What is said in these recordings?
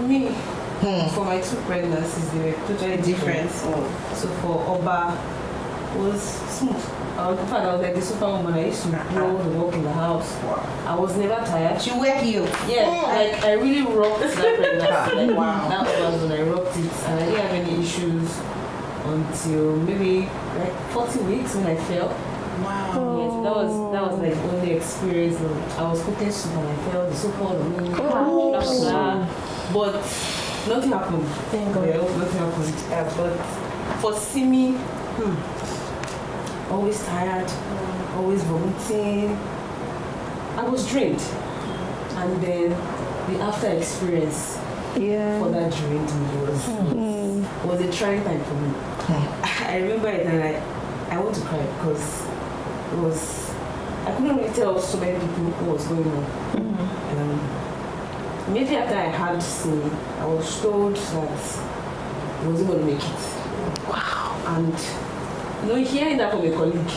me, for my 2 pregnancies, they were totally different. So for Oba, it was smooth. In fact, I was like the superwoman. I used to blow the work in the house. I was never tired. She wake you. Yeah, like I really rocked that pregnancy. Like, that was when I rocked it, and I didn't have any issues until maybe like 40 weeks when I fell. Wow. Yes, that was like the only experience. I was cooking soup and I fell. The soup poured on me. Blah, blah, blah. But nothing happened. Thank God. Yeah, nothing happened. But for Simi, always tired, always vomiting. I was drained, and then the after experience for that drained was a trying time for me. I remember it, and I want to cry because it was, I couldn't really tell so many people what was going on. Immediately after I had seen, I was told that I wasn't going to make it. Wow. And hearing that from a colleague,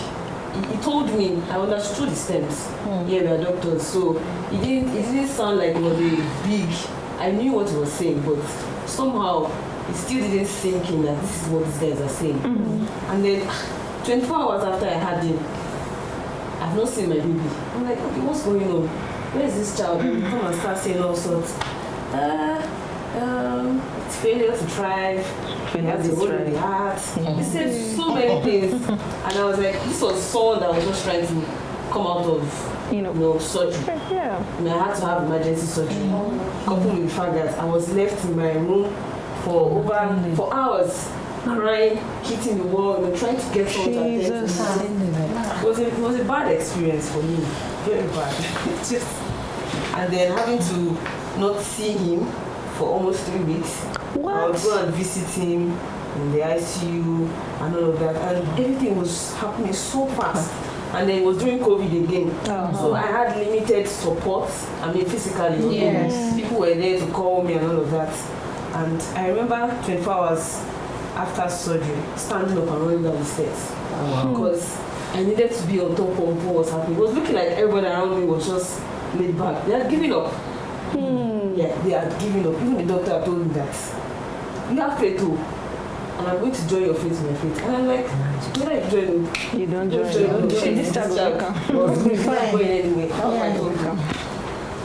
he told me, I understood the stems. Yeah, we are doctors, so it didn't sound like it was a big, I knew what he was saying, but somehow it still didn't sink in that this is what these guys are saying. And then 24 hours after I had him, I've not seen my baby. I'm like, okay, what's going on? Where is this child? And come and start saying all sorts. It's failure to thrive. Failure to thrive. The heart. He said so many things, and I was like, this was someone that was just trying to come out of surgery. Yeah. And I had to have emergency surgery. Coupled with the fact that I was left in my room for hours, crying, hitting the wall, trying to get someone to attend to me. It was a bad experience for me, very bad. And then having to not see him for almost 3 weeks. What? I would go and visit him in the ICU and all of that, and everything was happening so fast. And then it was during COVID again, so I had limited support. I mean, physically, people were there to call me and all of that. And I remember 24 hours after surgery, standing up and running down the stairs because I needed to be on top of what was happening. It was looking like everybody around me was just laid back. They had given up. Yeah, they had given up. Even the doctor told me that you have faith too, and I'm going to join your faith with my faith. And I'm like, when I join, you don't join. This child was going anyway.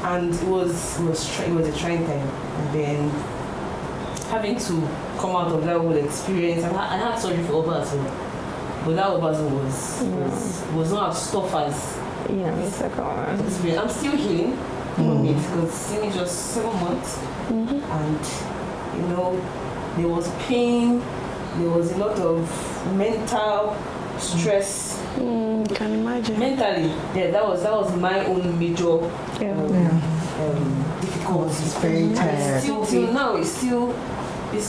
And it was a trying time. And then having to come out of that whole experience, and I had surgery for Oba as well, but that Oba was not as tough as experience. I'm still healing from it because it's just 7 months, and there was pain, there was a lot of mental stress. Can imagine. Mentally, that was my own major difficulty. It's very tired. Still till now, it's still a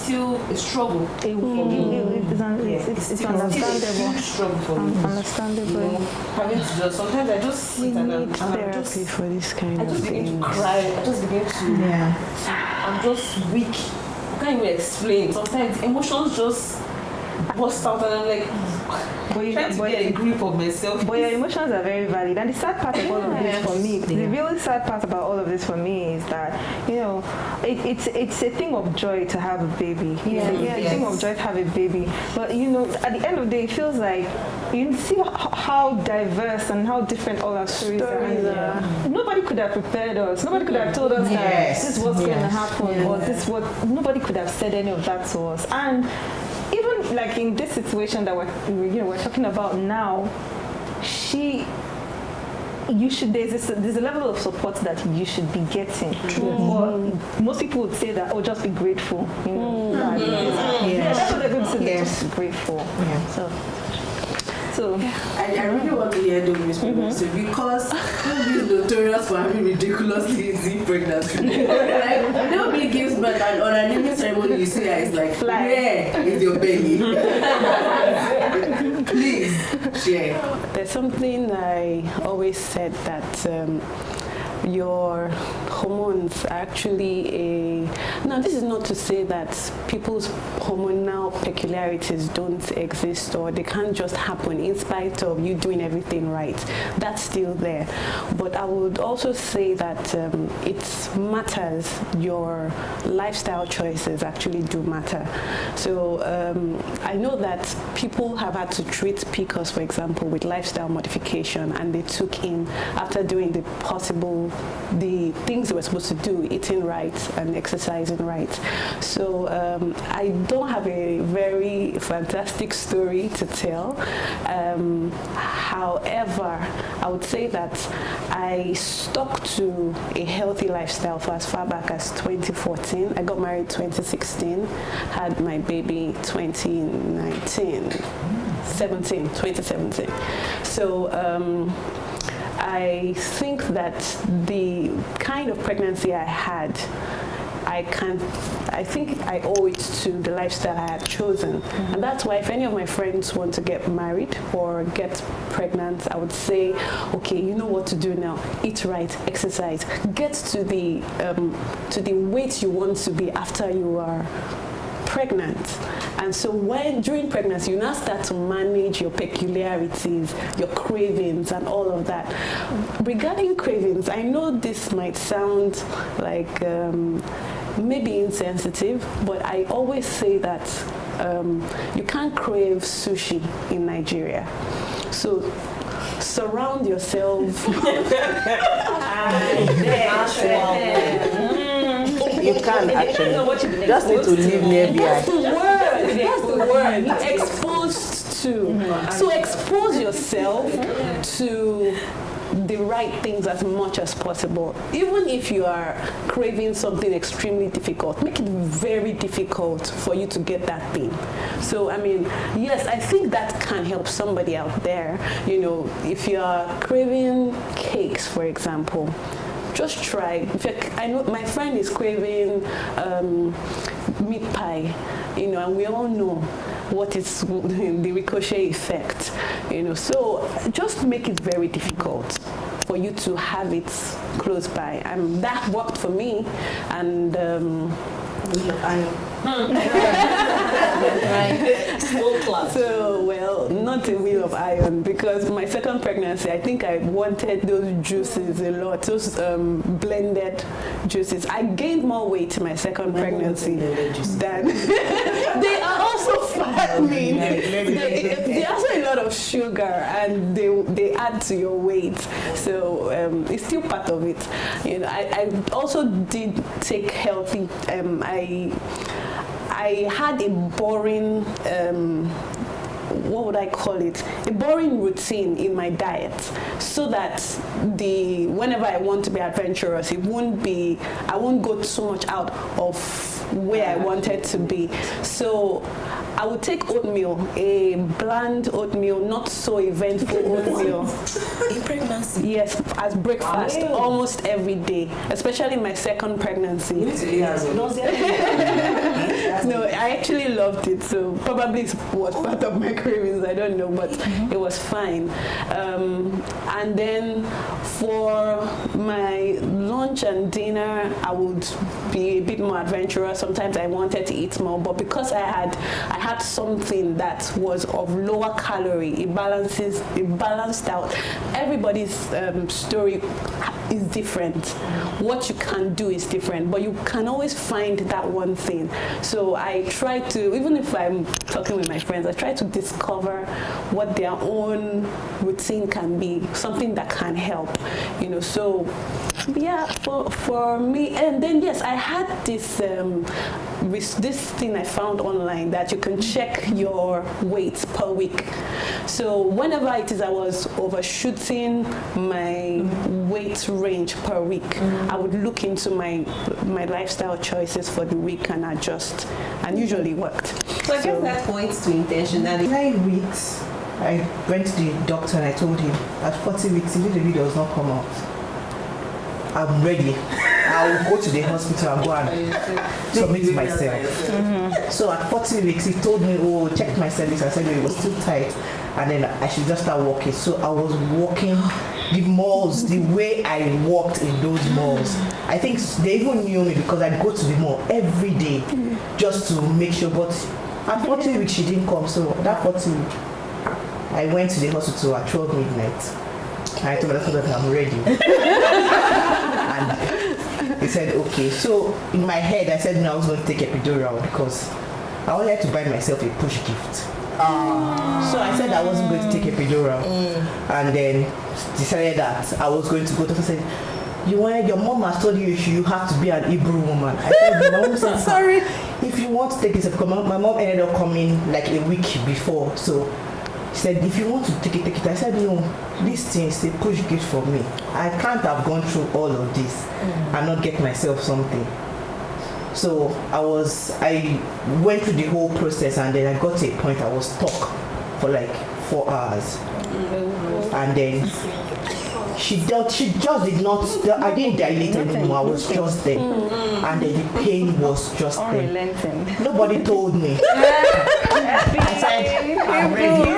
struggle for me. It's understandable. It's a struggle for me. Understandable. Having to just, sometimes I just sit and I'm therapy for this kind of I just begin to cry. I just begin to. I'm just weak. I can't even explain. Sometimes emotions just burst out, and I'm like, trying to get a grip of myself. But your emotions are very valid, and the sad part of all of this for me, the really sad part about all of this for me is that it's a thing of joy to have a baby. It's a thing of joy to have a baby. But at the end of the day, it feels like you see how diverse and how different all our stories are. Nobody could have prepared us. Nobody could have told us that this is what's going to happen, or nobody could have said any of that to us. And even like in this situation that we're talking about now, there's a level of support that you should be getting. But most people would say that, just be grateful. That's what they're going to say. Just be grateful. So I really want to hear Dominic's pregnancy because he's notorious for having ridiculously easy pregnancy. Like, nobody gives birth, and on a naming ceremony you see her, it's like, where is your belly? Please share. There's something I always said that your hormones are actually now this is not to say that people's hormonal peculiarities don't exist or they can't just happen in spite of you doing everything right. That's still there. But I would also say that it matters. Your lifestyle choices actually do matter. So I know that people have had to treat PCOS, for example, with lifestyle modification, and they took in, after doing the things they were supposed to do, eating right and exercising right. So I don't have a very fantastic story to tell. However, I would say that I stuck to a healthy lifestyle for as far back as 2014. I got married 2016, had my baby 2017. So I think that the kind of pregnancy I had, I think I owe it to the lifestyle I had chosen. And that's why if any of my friends want to get married or get pregnant, I would say, okay, you know what to do now. Eat right, exercise, get to the weight you want to be after you are pregnant. And so during pregnancy, you now start to manage your peculiarities, your cravings, and all of that. Regarding cravings, I know this might sound like maybe insensitive, but I always say that you can't crave sushi in Nigeria. So surround yourself. You can actually. Just need to live nearby. That's the word. Exposed to. So expose yourself to the right things as much as possible. Even if you are craving something extremely difficult, make it very difficult for you to get that thing. So, I mean, yes, I think that can help somebody out there. You know, if you are craving cakes, for example, just try. In fact, I know my friend is craving meat pie, you know, and we all know what is the ricochet effect, you know. So just make it very difficult for you to have it close by. That worked for me, and so, well, not a wheel of iron, because my second pregnancy, I think I wanted those juices a lot, those blended juices. I gained more weight in my second pregnancy than they are also fattening. They also a lot of sugar, and they add to your weight. So it's still part of it. You know, I also did take healthy. I had a boring, what would I call it? A boring routine in my diet, so that whenever I want to be adventurous, I won't go so much out of where I wanted to be. So I would take oatmeal, a bland oatmeal, not so eventful oatmeal. In pregnancy? Yes, as breakfast almost every day, especially my second pregnancy. No, I actually loved it, so probably it was part of my cravings, I don't know, but it was fine. And then for my lunch and dinner, I would be a bit more adventurous. Sometimes I wanted to eat more, but because I had something that was of lower calorie, it balanced out. Everybody's story is different. What you can do is different, but you can always find that one thing. So I try to, even if I'm talking with my friends, I try to discover what their own routine can be, something that can help, you know. So yeah, for me, and then yes, I had this thing I found online that you can check your weight per week. So whenever it is I was overshooting my weight range per week, I would look into my lifestyle choices for the week and adjust, and usually worked. So I guess that points to intentionality. 9 weeks, I went to the doctor and I told him at 40 weeks, if the baby does not come out, I'm ready. I'll go to the hospital and go and submit myself. So at 40 weeks, he told me, check my cervix. I said it was too tight. and then I should just start walking. So I was walking the malls the way I walked in those malls. I think they even knew me because I'd go to the mall every day just to make sure. But at 40 weeks she didn't come, so that 40 week I went to the hospital at 12 midnight. I told the doctor that I'm ready. And he said, okay. So in my head I said no, I was going to take epidural because I wanted to buy myself a push gift. So I said I wasn't going to take epidural, and then decided that I was going to go. Doctor said, your mom has told you have to be an Hebrew woman. I said, my mom said, sorry, if you want to take this, because my mom ended up coming like a week before. So she said, if you want to take it, take it. I said, no, this thing is a push gift for me. I can't have gone through all of this and not get myself something. So I went through the whole process, and then I got to a point I was stuck for like 4 hours. And then she just did not, I didn't dilate anymore, I was just there. And then the pain was just there. Nobody told me. I said, I'm ready.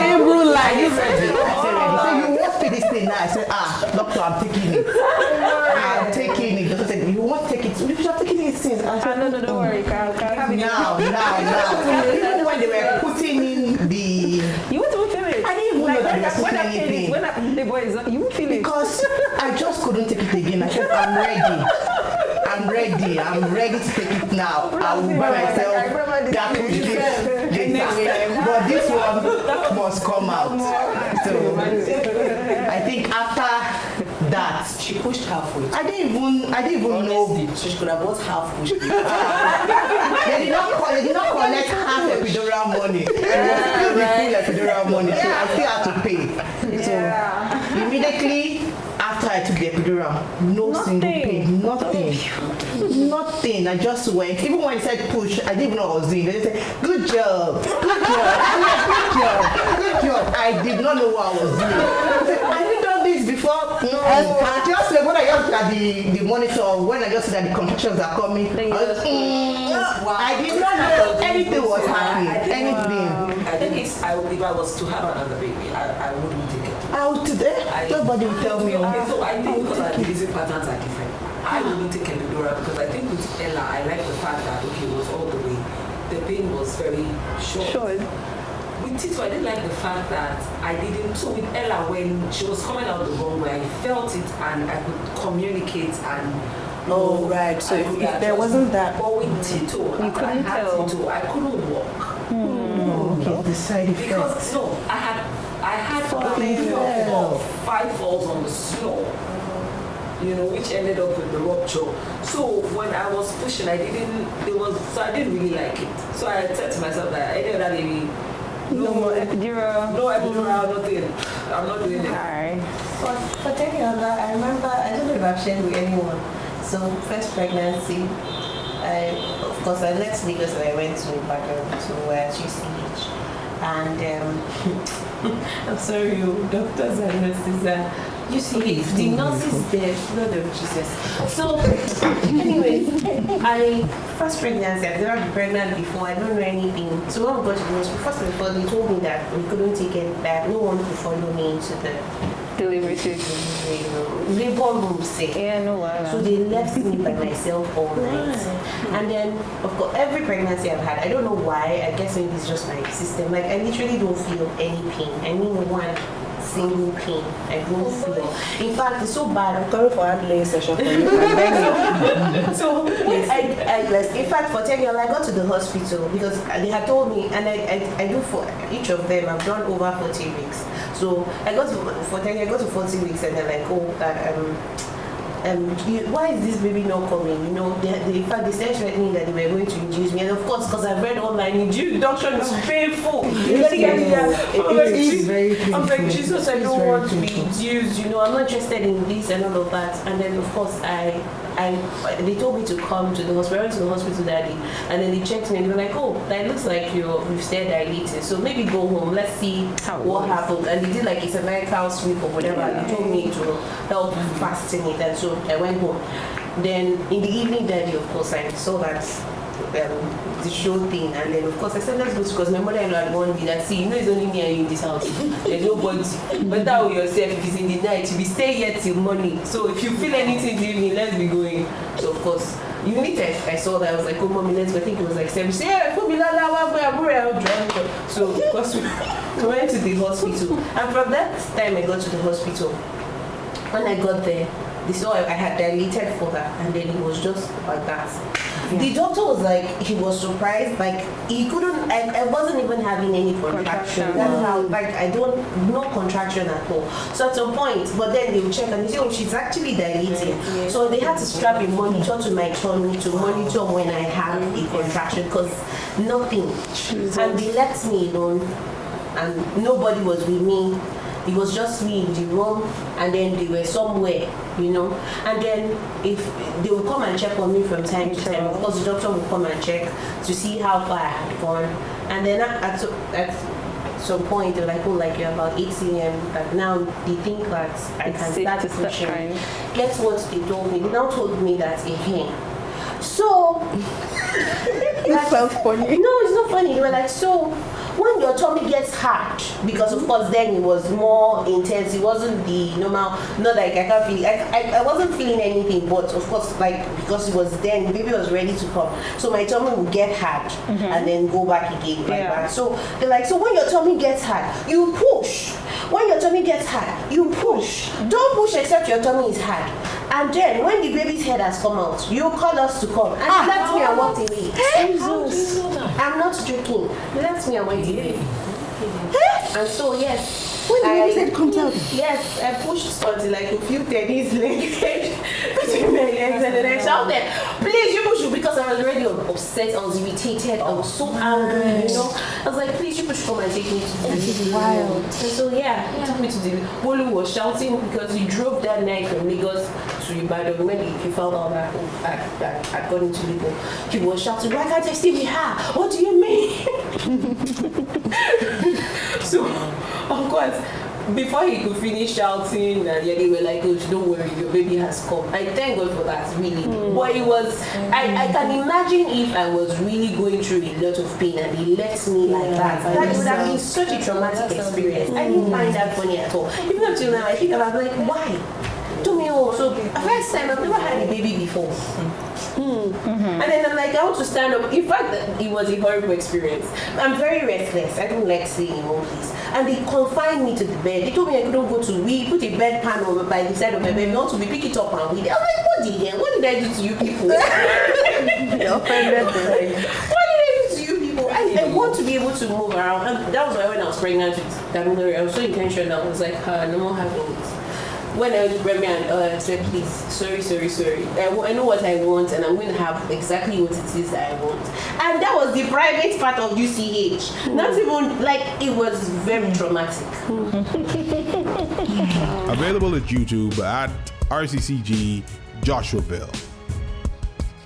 Hebrew life. I said, ready. So you want to this thing now? I said, doctor, I'm taking it. I'm taking it. Doctor said, you want to take it? You should have taken it since. I said, no, don't worry, I'll have it. Now. Even when they were putting in the... You won't even feel it. I didn't even know that they were putting anything. When the boy is on, you won't feel it. Because I just couldn't take it again. I said, I'm ready. I'm ready to take it now. I will buy myself that push gift later. But this one must come out. So I think after that, She pushed halfway. I didn't even know. She could have bought half push. They did not collect half epidural money. It was still the full epidural money, so I still had to pay. So immediately after I took the epidural, no single pain, nothing. I just went. Even when I said push, I didn't even know what I was doing. They said, good job. I did not know what I was doing. I didn't know this before. No. Just like when I looked at the monitor, when I just said that the contractions are coming, I did not know anything was happening. Anything. I think if I was to have another baby, I wouldn't take it. Out today? Nobody will tell me. Okay, so I think because our releasing patterns are different. I wouldn't take epidural because I think with Ella, I like the fact that it was all the way. The pain was very short. With Tito, I didn't like the fact that I didn't. So with Ella, when she was coming out the wrong way, I felt it and I could communicate and. Oh, right. So if there wasn't that. But with Tito, you couldn't tell. Tito, I couldn't walk. Okay, the side effect. Because I had 5 falls on the snow, which ended up with the rupture. So when I was pushing, I didn't really like it. So I said to myself that any other baby, no more epidural. No epidural, nothing. I'm not doing it. Alright. For Daniela, I remember, I don't know if I've shared with anyone. So first pregnancy, I left Lagos and I went to Ibadan to GCH. And I'm sorry, doctors and nurses you see, the nurses there, Lord of Jesus. So, anyway, first pregnancy, I've never been pregnant before, I don't know anything. So when we got to the hospital, first of all, they told me that we couldn't take it, that no one could follow me into the delivery labor room, say. Yeah, no worries. So they left me by myself all night. And then, of course, every pregnancy I've had, I don't know why, I guess maybe it's just my system. Like, I literally don't feel any pain. I mean, one single pain. I don't feel. In fact, it's so bad. I'm coming for a session for you. So, in fact, for 10 years, I got to the hospital because they had told me, and I do for each of them, I've done over 40 weeks. So I got to 40 weeks, and they're like, oh, that why is this baby not coming? In fact, they said threatening that they were going to induce me, and of course, because I've read online, induction is painful. It's very painful. I'm like, Jesus, I don't want to be induced. I'm not interested in this and all of that. And then, of course, they told me to come to the hospital. I went to the hospital that day, and then they checked me and they were like, oh, that looks like you've stayed dilated, so maybe go home, let's see what happens. And they did like it's a 9-hour sweep or whatever. They told me to help fasting it, and so I went home. Then in the evening, daddy, of course, I saw that the show thing, and then of course I said let's go because my mother-in-law had warned me that see, you know it's only me and you in this house. There's nobody. But that with yourself, if it's in the night, you be stay here till morning. So if you feel anything in the evening, let's be going. So of course, even if I saw that, I was like, oh mommy, let's go. I think it was like 7. She said, yeah, put me so of course we went to the hospital, and from that time I got to the hospital. When I got there, they saw I had dilated further, and then it was just like that. Yeah. The doctor was like, he was surprised, like he couldn't, I wasn't even having any contraction. That's how, like no contraction at all. So at some point, but then they would check and they say, oh, she's actually dilating. Yeah. So they had to strap a monitor to my tummy to monitor when I have a contraction, because nothing. Jesus. And they left me alone, and nobody was with me. It was just me in the room, and then they were somewhere, you know. And then if they would come and check on me from time to time, of course the doctor would come and check to see how far I had gone. And then at some point they were like, oh, like you're about 8 a.m. Like now they think that I can start pushing. Guess what they told me? They now told me that so it sounds funny. No, it's not funny. They were like, so when your tummy gets hard, because of course then it was more intense, it wasn't the normal, not like I can't feel, I wasn't feeling anything, but of course like because it was then, the baby was ready to come, so my tummy would get hard and then go back again like that. So they're like, so when your tummy gets hard, you push. When your tummy gets hard, you push. Don't push except your tummy is hard. And then when the baby's head has come out, you call us to come. And they left me and walked away. Jesus. I'm not joking. They left me and went away. And so yes. When the baby's head comes out? Yes, I pushed until like a few tennis legs between my legs, and then I shouted, please you push, because I was already upset, I was irritated, I was so angry, you know. I was like, please you push, come and take me to the This is wild. And so he took me to the Bolu was shouting because he drove that night from Lagos to Ibadan when he found out that I'd gone into Lagos. He was shouting, why can't I stay with her? What do you mean? So of course, before he could finish shouting, they were like, oh, don't worry, your baby has come. I thank God for that, really. But it was, I can imagine if I was really going through a lot of pain and he left me like that. That would have been such a traumatic experience. I didn't find that funny at all. Even up till now, I think about like, why? To me also, first time, I've never had a baby before. And then I'm like, I want to stand up. In fact, it was a horrible experience. I'm very restless. I don't like staying in one place. And they confined me to the bed. They told me I couldn't go to we put a bed pan over by the side of my bed. We want to pick it up and weed. I was like, what did I do to you people? What did I do to you people? I want to be able to move around. And that was why when I was pregnant with Damilori, I was so intentional. I was like, no more having it. When I was pregnant, I said, please, sorry. I know what I want, and I'm going to have exactly what it is that I want. And that was the private part of UCH. Not even, like, it was very traumatic. Available at YouTube at RCCG Joshuaville.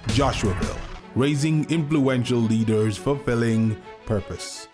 Joshuaville, raising influential leaders, fulfilling purpose.